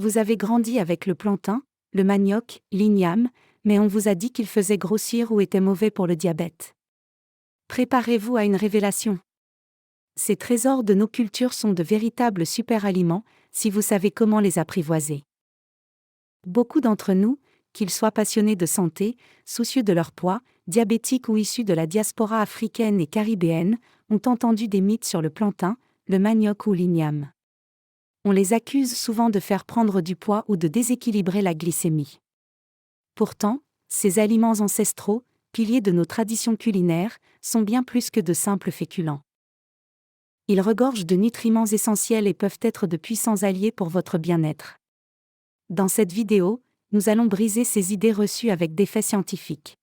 Vous avez grandi avec le plantain, le manioc, l'igname, mais on vous a dit qu'il faisait grossir ou était mauvais pour le diabète. Préparez-vous à une révélation. Ces trésors de nos cultures sont de véritables super-aliments, si vous savez comment les apprivoiser. Beaucoup d'entre nous, qu'ils soient passionnés de santé, soucieux de leur poids, diabétiques ou issus de la diaspora africaine et caribéenne, ont entendu des mythes sur le plantain, le manioc ou l'igname. On les accuse souvent de faire prendre du poids ou de déséquilibrer la glycémie. Pourtant, ces aliments ancestraux, piliers de nos traditions culinaires, sont bien plus que de simples féculents. Ils regorgent de nutriments essentiels et peuvent être de puissants alliés pour votre bien-être. Dans cette vidéo, nous allons briser ces idées reçues avec des faits scientifiques.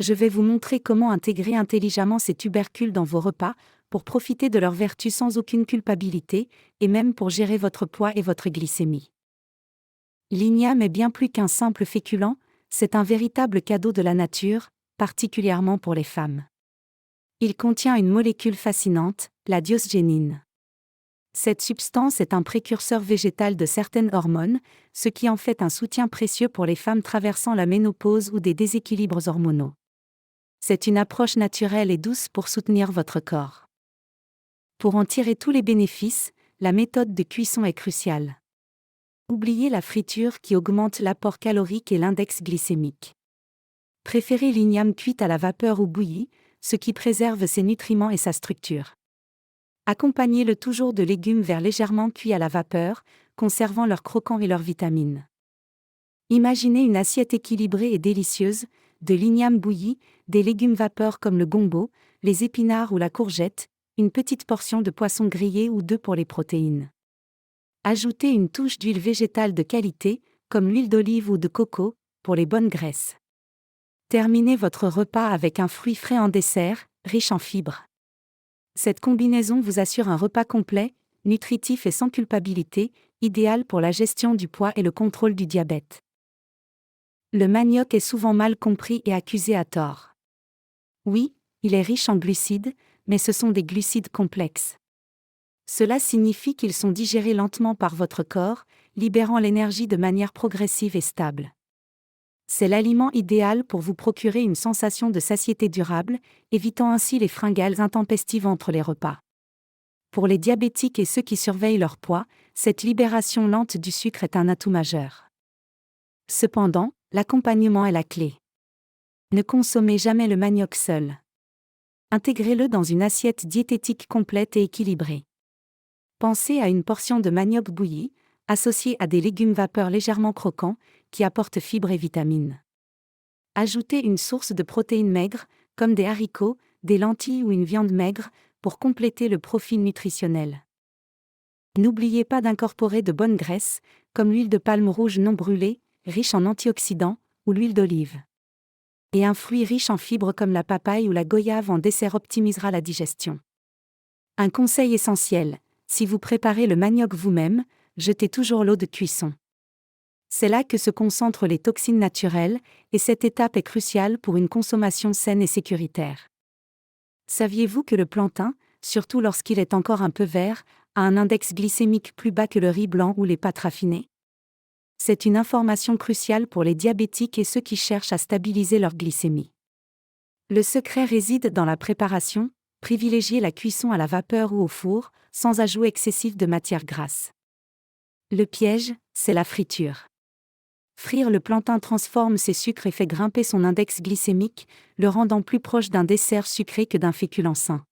Je vais vous montrer comment intégrer intelligemment ces tubercules dans vos repas, pour profiter de leurs vertus sans aucune culpabilité, et même pour gérer votre poids et votre glycémie. L'igname est bien plus qu'un simple féculent, c'est un véritable cadeau de la nature, particulièrement pour les femmes. Il contient une molécule fascinante, la diosgénine. Cette substance est un précurseur végétal de certaines hormones, ce qui en fait un soutien précieux pour les femmes traversant la ménopause ou des déséquilibres hormonaux. C'est une approche naturelle et douce pour soutenir votre corps. Pour en tirer tous les bénéfices, la méthode de cuisson est cruciale. Oubliez la friture qui augmente l'apport calorique et l'index glycémique. Préférez l'igname cuite à la vapeur ou bouillie, ce qui préserve ses nutriments et sa structure. Accompagnez-le toujours de légumes verts légèrement cuits à la vapeur, conservant leur croquant et leurs vitamines. Imaginez une assiette équilibrée et délicieuse, de l'igname bouilli, des légumes vapeur comme le gombo, les épinards ou la courgette, une petite portion de poisson grillé ou deux pour les protéines. Ajoutez une touche d'huile végétale de qualité, comme l'huile d'olive ou de coco, pour les bonnes graisses. Terminez votre repas avec un fruit frais en dessert, riche en fibres. Cette combinaison vous assure un repas complet, nutritif et sans culpabilité, idéal pour la gestion du poids et le contrôle du diabète. Le manioc est souvent mal compris et accusé à tort. Oui, il est riche en glucides, mais ce sont des glucides complexes. Cela signifie qu'ils sont digérés lentement par votre corps, libérant l'énergie de manière progressive et stable. C'est l'aliment idéal pour vous procurer une sensation de satiété durable, évitant ainsi les fringales intempestives entre les repas. Pour les diabétiques et ceux qui surveillent leur poids, cette libération lente du sucre est un atout majeur. Cependant, l'accompagnement est la clé. Ne consommez jamais le manioc seul. Intégrez-le dans une assiette diététique complète et équilibrée. Pensez à une portion de manioc bouilli, associée à des légumes vapeur légèrement croquants, qui apportent fibres et vitamines. Ajoutez une source de protéines maigres, comme des haricots, des lentilles ou une viande maigre, pour compléter le profil nutritionnel. N'oubliez pas d'incorporer de bonnes graisses, comme l'huile de palme rouge non brûlée, riche en antioxydants, ou l'huile d'olive. Et un fruit riche en fibres comme la papaye ou la goyave en dessert optimisera la digestion. Un conseil essentiel, si vous préparez le manioc vous-même, jetez toujours l'eau de cuisson. C'est là que se concentrent les toxines naturelles, et cette étape est cruciale pour une consommation saine et sécuritaire. Saviez-vous que le plantain, surtout lorsqu'il est encore un peu vert, a un index glycémique plus bas que le riz blanc ou les pâtes raffinées ? C'est une information cruciale pour les diabétiques et ceux qui cherchent à stabiliser leur glycémie. Le secret réside dans la préparation, privilégiez la cuisson à la vapeur ou au four, sans ajout excessif de matière grasse. Le piège, c'est la friture. Frire le plantain transforme ses sucres et fait grimper son index glycémique, le rendant plus proche d'un dessert sucré que d'un féculent sain.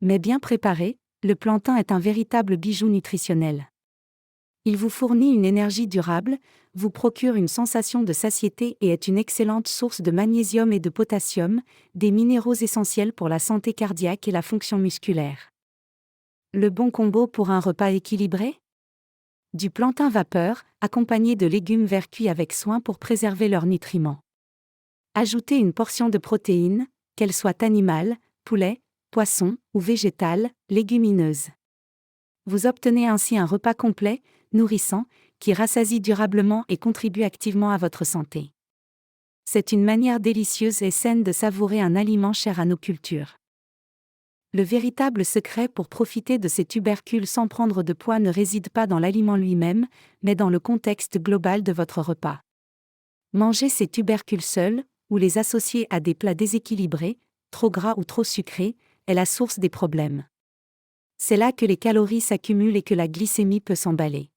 Mais bien préparé, le plantain est un véritable bijou nutritionnel. Il vous fournit une énergie durable, vous procure une sensation de satiété et est une excellente source de magnésium et de potassium, des minéraux essentiels pour la santé cardiaque et la fonction musculaire. Le bon combo pour un repas équilibré ? Du plantain vapeur, accompagné de légumes verts cuits avec soin pour préserver leurs nutriments. Ajoutez une portion de protéines, qu'elles soient animales, poulet, poisson ou végétales, légumineuses. Vous obtenez ainsi un repas complet, nourrissant, qui rassasie durablement et contribue activement à votre santé. C'est une manière délicieuse et saine de savourer un aliment cher à nos cultures. Le véritable secret pour profiter de ces tubercules sans prendre de poids ne réside pas dans l'aliment lui-même, mais dans le contexte global de votre repas. Manger ces tubercules seuls, ou les associer à des plats déséquilibrés, trop gras ou trop sucrés, est la source des problèmes. C'est là que les calories s'accumulent et que la glycémie peut s'emballer.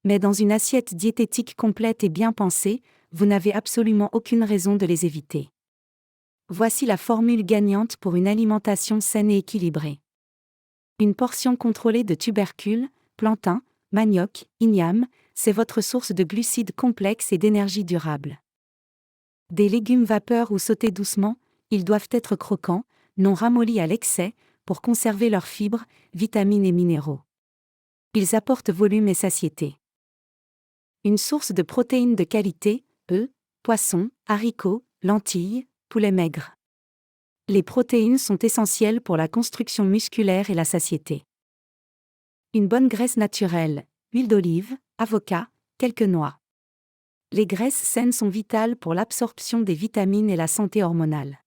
Mais dans une assiette diététique complète et bien pensée, vous n'avez absolument aucune raison de les éviter. Voici la formule gagnante pour une alimentation saine et équilibrée. Une portion contrôlée de tubercules, plantains, manioc, igname, c'est votre source de glucides complexes et d'énergie durable. Des légumes vapeur ou sautés doucement, ils doivent être croquants, non ramollis à l'excès, pour conserver leurs fibres, vitamines et minéraux. Ils apportent volume et satiété. Une source de protéines de qualité, œufs, poissons, haricots, lentilles, poulet maigre. Les protéines sont essentielles pour la construction musculaire et la satiété. Une bonne graisse naturelle, huile d'olive, avocat, quelques noix. Les graisses saines sont vitales pour l'absorption des vitamines et la santé hormonale.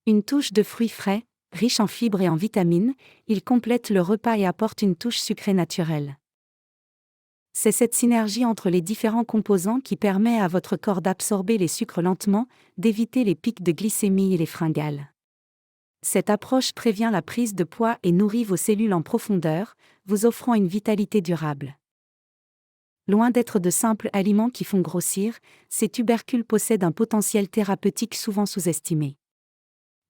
Une touche de fruits frais, riches en fibres et en vitamines, ils complètent le repas et apportent une touche sucrée naturelle. C'est cette synergie entre les différents composants qui permet à votre corps d'absorber les sucres lentement, d'éviter les pics de glycémie et les fringales. Cette approche prévient la prise de poids et nourrit vos cellules en profondeur, vous offrant une vitalité durable. Loin d'être de simples aliments qui font grossir, ces tubercules possèdent un potentiel thérapeutique souvent sous-estimé.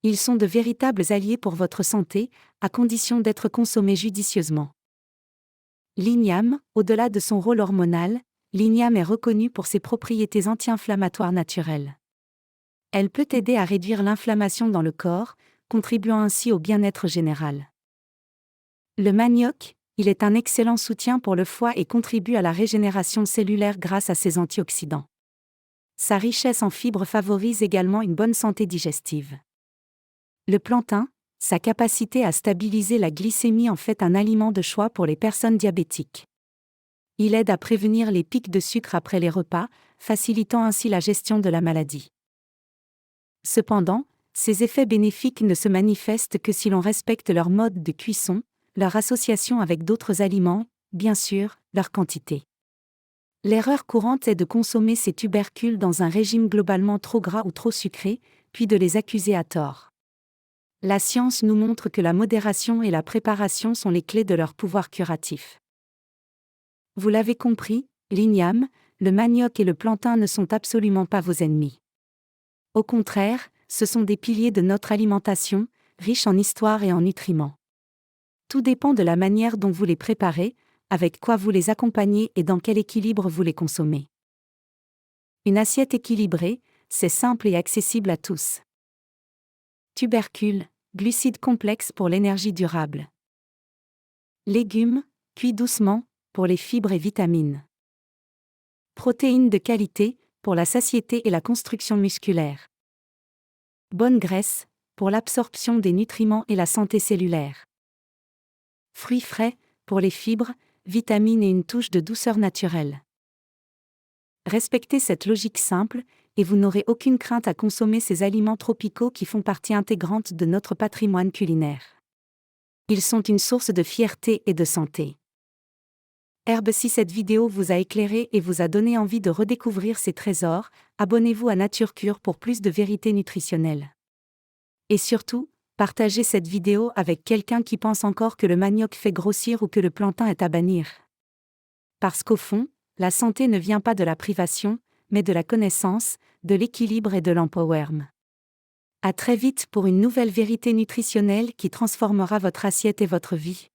Ils sont de véritables alliés pour votre santé, à condition d'être consommés judicieusement. L'igname, au-delà de son rôle hormonal, l'igname est reconnue pour ses propriétés anti-inflammatoires naturelles. Elle peut aider à réduire l'inflammation dans le corps, contribuant ainsi au bien-être général. Le manioc, il est un excellent soutien pour le foie et contribue à la régénération cellulaire grâce à ses antioxydants. Sa richesse en fibres favorise également une bonne santé digestive. Le plantain, sa capacité à stabiliser la glycémie en fait un aliment de choix pour les personnes diabétiques. Il aide à prévenir les pics de sucre après les repas, facilitant ainsi la gestion de la maladie. Cependant, ces effets bénéfiques ne se manifestent que si l'on respecte leur mode de cuisson, leur association avec d'autres aliments, bien sûr, leur quantité. L'erreur courante est de consommer ces tubercules dans un régime globalement trop gras ou trop sucré, puis de les accuser à tort. La science nous montre que la modération et la préparation sont les clés de leur pouvoir curatif. Vous l'avez compris, l'igname, le manioc et le plantain ne sont absolument pas vos ennemis. Au contraire, ce sont des piliers de notre alimentation, riches en histoire et en nutriments. Tout dépend de la manière dont vous les préparez, avec quoi vous les accompagnez et dans quel équilibre vous les consommez. Une assiette équilibrée, c'est simple et accessible à tous. Tubercules, glucides complexes pour l'énergie durable. Légumes, cuits doucement, pour les fibres et vitamines. Protéines de qualité, pour la satiété et la construction musculaire. Bonne graisse, pour l'absorption des nutriments et la santé cellulaire. Fruits frais, pour les fibres, vitamines et une touche de douceur naturelle. Respectez cette logique simple, et vous n'aurez aucune crainte à consommer ces aliments tropicaux qui font partie intégrante de notre patrimoine culinaire. Ils sont une source de fierté et de santé. Si cette vidéo vous a éclairé et vous a donné envie de redécouvrir ces trésors, abonnez-vous à Nature Cure pour plus de vérité nutritionnelle. Et surtout, partagez cette vidéo avec quelqu'un qui pense encore que le manioc fait grossir ou que le plantain est à bannir. Parce qu'au fond, la santé ne vient pas de la privation, mais de la connaissance, de l'équilibre et de l'empowerment. À très vite pour une nouvelle vérité nutritionnelle qui transformera votre assiette et votre vie.